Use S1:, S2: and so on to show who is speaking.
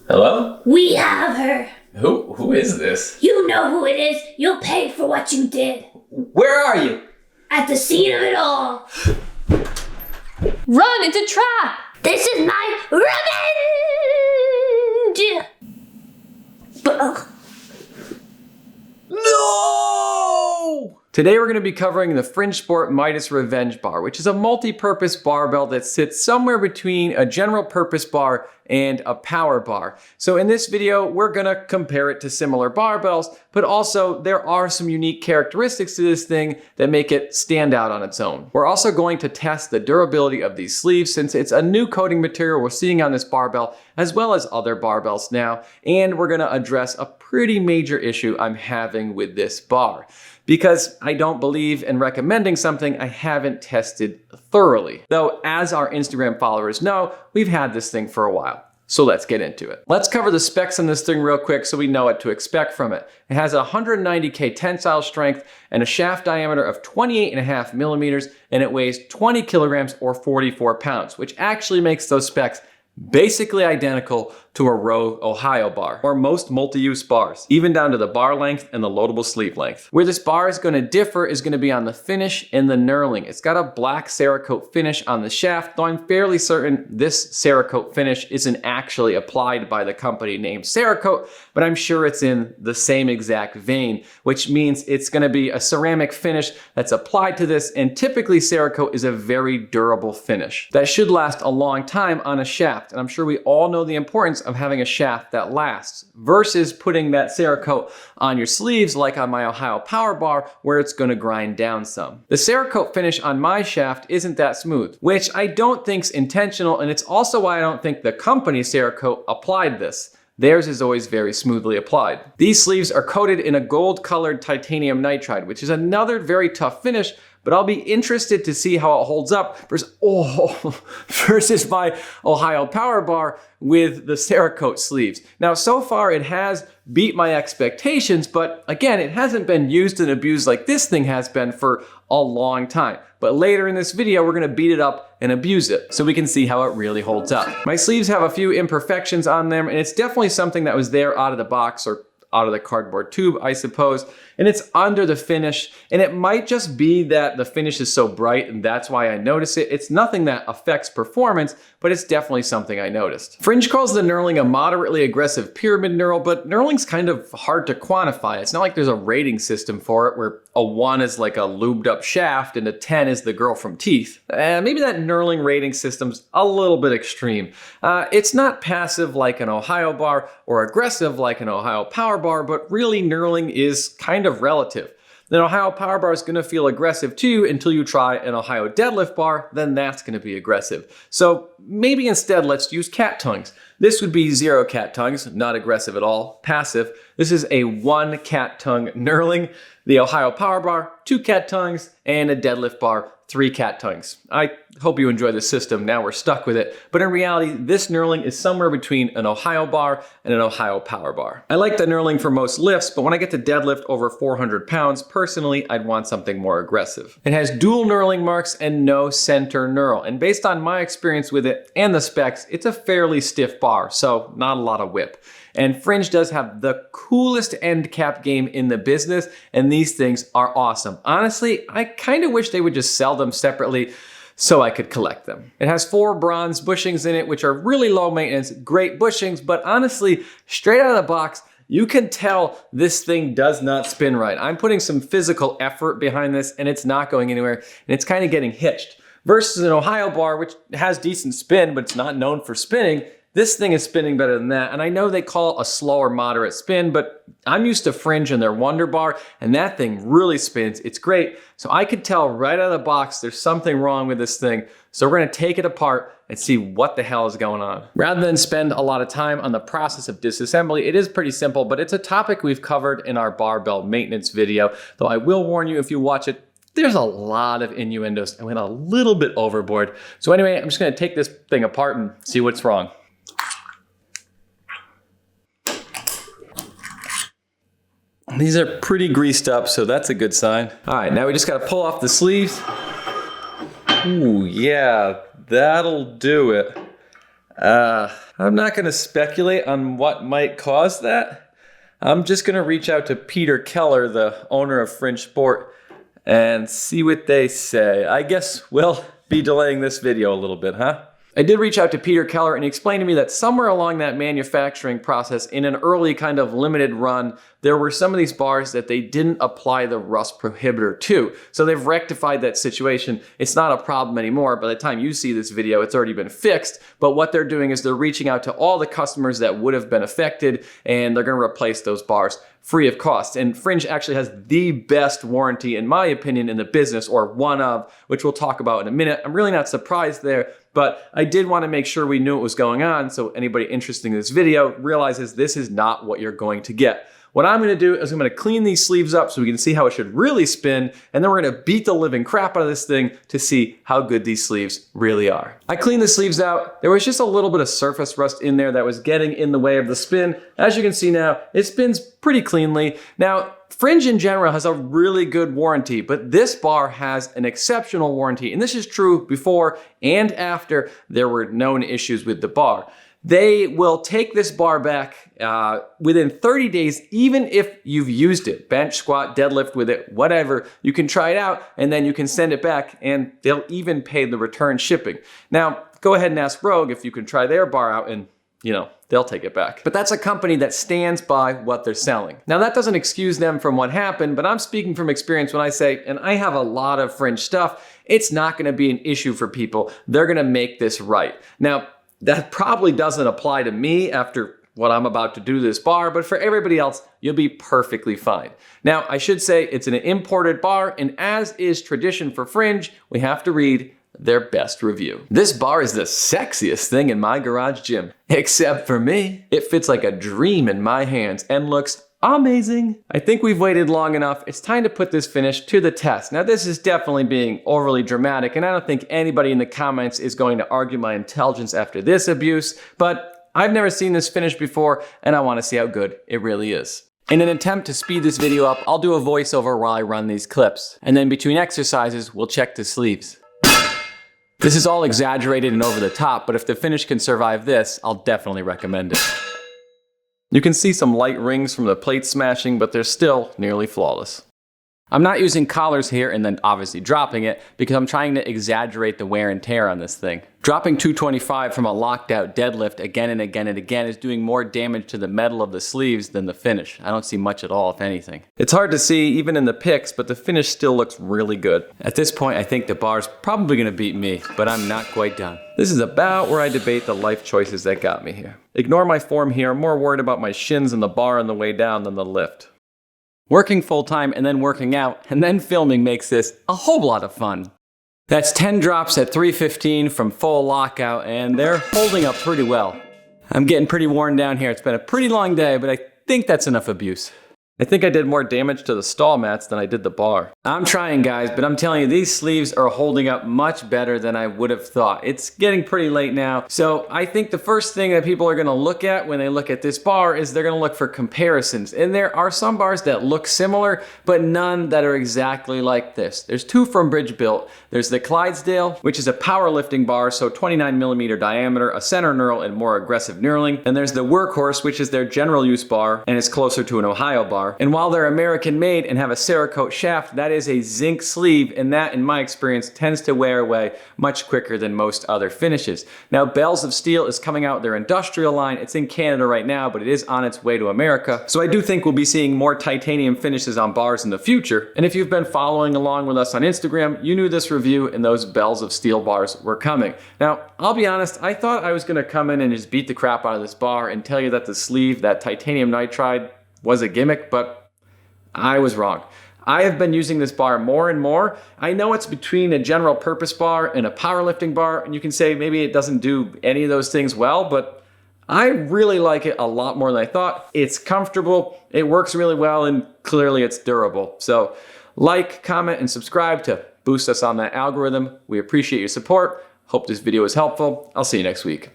S1: Hello?
S2: We have her.
S1: Who is this?
S2: You know who it is. You'll pay for what you did.
S1: Where are you?
S2: At the scene of it all.
S3: Run, it's a trap!
S2: This is my revenge!
S1: No! Today we're going to be covering the Fringe Sport Midas Revenge Bar, which is a multi-purpose barbell that sits somewhere between a general purpose bar and a power bar. So in this video, we're going to compare it to similar barbells, but also there are some unique characteristics to this thing that make it stand out on its own. We're also going to test the durability of these sleeves since it's a new coating material we're seeing on this barbell as well as other barbells now, and we're going to address a pretty major issue I'm having with this bar, because I don't believe in recommending something I haven't tested thoroughly. Though, as our Instagram followers know, we've had this thing for a while. So let's get into it. Let's cover the specs on this thing real quick so we know what to expect from it. It has a 190K tensile strength and a shaft diameter of 28.5 millimeters, and it weighs 20 kilograms or 44 pounds, which actually makes those specs basically identical to a Rogue Ohio bar, or most multi-use bars, even down to the bar length and the loadable sleeve length. Where this bar is going to differ is going to be on the finish and the knurling. It's got a black Cerakote finish on the shaft, though I'm fairly certain this Cerakote finish isn't actually applied by the company named Cerakote, but I'm sure it's in the same exact vein, which means it's going to be a ceramic finish that's applied to this, and typically Cerakote is a very durable finish that should last a long time on a shaft, and I'm sure we all know the importance of having a shaft that lasts versus putting that Cerakote on your sleeves like on my Ohio Power Bar where it's going to grind down some. The Cerakote finish on my shaft isn't that smooth, which I don't think's intentional, and it's also why I don't think the company Cerakote applied this. Theirs is always very smoothly applied. These sleeves are coated in a gold-colored titanium nitride, which is another very tough finish, but I'll be interested to see how it holds up versus my Ohio Power Bar with the Cerakote sleeves. Now, so far it has beat my expectations, but again, it hasn't been used and abused like this thing has been for a long time. But later in this video, we're gonna beat it up and abuse it so we can see how it really holds up. My sleeves have a few imperfections on them, and it's definitely something that was there out of the box or out of the cardboard tube, I suppose, and it's under the finish, and it might just be that the finish is so bright and that's why I notice it. It's nothing that affects performance, but it's definitely something I noticed. Fringe calls the knurling a moderately aggressive pyramid knurl, but knurling's kind of hard to quantify. It's not like there's a rating system for it where a 1 is like a lubed up shaft and a 10 is the girl from Teeth. Maybe that knurling rating system's a little bit extreme. It's not passive like an Ohio bar or aggressive like an Ohio Power Bar, but really knurling is kind of relative. An Ohio Power Bar is going to feel aggressive too until you try an Ohio deadlift bar, then that's going to be aggressive. So maybe instead let's use cat tongues. This would be 0 cat tongues, not aggressive at all, passive. This is a 1 cat tongue knurling. The Ohio Power Bar, 2 cat tongues, and a deadlift bar, 3 cat tongues. I hope you enjoy the system. Now we're stuck with it. But in reality, this knurling is somewhere between an Ohio bar and an Ohio Power Bar. I like the knurling for most lifts, but when I get to deadlift over 400 pounds, personally, I'd want something more aggressive. It has dual knurling marks and no center knurl. And based on my experience with it and the specs, it's a fairly stiff bar, so not a lot of whip. And Fringe does have the coolest end cap game in the business, and these things are awesome. Honestly, I kind of wish they would just sell them separately so I could collect them. It has 4 bronze bushings in it, which are really low maintenance, great bushings, but honestly, straight out of the box, you can tell this thing does not spin right. I'm putting some physical effort behind this, and it's not going anywhere, and it's kind of getting hitched. Versus an Ohio bar, which has decent spin, but it's not known for spinning, this thing is spinning better than that, and I know they call it a slow or moderate spin, but I'm used to Fringe and their Wonder Bar, and that thing really spins. It's great, so I could tell right out of the box there's something wrong with this thing, so we're gonna take it apart and see what the hell is going on. Rather than spend a lot of time on the process of disassembly, it is pretty simple, but it's a topic we've covered in our barbell maintenance video, though I will warn you if you watch it, there's a lot of innuendos. I went a little bit overboard. So anyway, I'm just gonna take this thing apart and see what's wrong. These are pretty greased up, so that's a good sign. All right, now we just gotta pull off the sleeves. Ooh, yeah, that'll do it. I'm not going to speculate on what might cause that. I'm just going to reach out to Peter Keller, the owner of Fringe Sport, and see what they say. I guess we'll be delaying this video a little bit, huh? I did reach out to Peter Keller and he explained to me that somewhere along that manufacturing process, in an early kind of limited run, there were some of these bars that they didn't apply the rust prohibitor to. So they've rectified that situation. It's not a problem anymore. By the time you see this video, it's already been fixed. But what they're doing is they're reaching out to all the customers that would have been affected, and they're going to replace those bars free of cost. And Fringe actually has the best warranty, in my opinion, in the business, or one of, which we'll talk about in a minute. I'm really not surprised there, but I did want to make sure we knew what was going on so anybody interested in this video realizes this is not what you're going to get. What I'm going to do is I'm going to clean these sleeves up so we can see how it should really spin, and then we're going to beat the living crap out of this thing to see how good these sleeves really are. I cleaned the sleeves out. There was just a little bit of surface rust in there that was getting in the way of the spin. As you can see now, it spins pretty cleanly. Now, Fringe in general has a really good warranty, but this bar has an exceptional warranty, and this is true before and after there were known issues with the bar. They will take this bar back within 30 days, even if you've used it. Bench, squat, deadlift with it, whatever. You can try it out and then you can send it back and they'll even pay the return shipping. Now, go ahead and ask Rogue if you can try their bar out and, they'll take it back. But that's a company that stands by what they're selling. Now, that doesn't excuse them from what happened, but I'm speaking from experience when I say, and I have a lot of Fringe stuff, it's not gonna be an issue for people. They're gonna make this right. Now, that probably doesn't apply to me after what I'm about to do to this bar, but for everybody else, you'll be perfectly fine. Now, I should say it's an imported bar, and as is tradition for Fringe, we have to read their best review. This bar is the sexiest thing in my garage gym, except for me. It fits like a dream in my hands and looks amazing. I think we've waited long enough. It's time to put this finish to the test. Now, this is definitely being overly dramatic, and I don't think anybody in the comments is going to argue my intelligence after this abuse, but I've never seen this finish before, and I want to see how good it really is. In an attempt to speed this video up, I'll do a voiceover while I run these clips, and then between exercises, we'll check the sleeves. This is all exaggerated and over the top, but if the finish can survive this, I'll definitely recommend it. You can see some light rings from the plate smashing, but they're still nearly flawless. I'm not using collars here and then obviously dropping it because I'm trying to exaggerate the wear and tear on this thing. Dropping 225 from a locked out deadlift again and again and again is doing more damage to the metal of the sleeves than the finish. I don't see much at all, if anything. It's hard to see even in the pics, but the finish still looks really good. At this point, I think the bar's probably gonna beat me, but I'm not quite done. This is about where I debate the life choices that got me here. Ignore my form here. I'm more worried about my shins and the bar on the way down than the lift. Working full-time and then working out and then filming makes this a whole lot of fun. That's 10 drops at 315 from full lockout, and they're holding up pretty well. I'm getting pretty worn down here. It's been a pretty long day, but I think that's enough abuse. I think I did more damage to the stall mats than I did the bar. I'm trying, guys, but I'm telling you, these sleeves are holding up much better than I would have thought. It's getting pretty late now, so I think the first thing that people are gonna look at when they look at this bar is they're gonna look for comparisons. And there are some bars that look similar, but none that are exactly like this. There's two from Bridge Built. There's the Clydesdale, which is a powerlifting bar, so 29mm diameter, a center knurl, and more aggressive knurling. And there's the Workhorse, which is their general use bar, and it's closer to an Ohio bar. And while they're American made and have a Cerakote shaft, that is a zinc sleeve, and that, in my experience, tends to wear away much quicker than most other finishes. Now, Bells of Steel is coming out with their industrial line. It's in Canada right now, but it is on its way to America. So I do think we'll be seeing more titanium finishes on bars in the future. And if you've been following along with us on Instagram, you knew this review and those Bells of Steel bars were coming. Now, I'll be honest, I thought I was gonna come in and just beat the crap out of this bar and tell you that the sleeve, that titanium nitride, was a gimmick, but I was wrong. I have been using this bar more and more. I know it's between a general purpose bar and a powerlifting bar, and you can say maybe it doesn't do any of those things well, but I really like it a lot more than I thought. It's comfortable, it works really well, and clearly it's durable. So like, comment, and subscribe to boost us on that algorithm. We appreciate your support. Hope this video was helpful. I'll see you next week.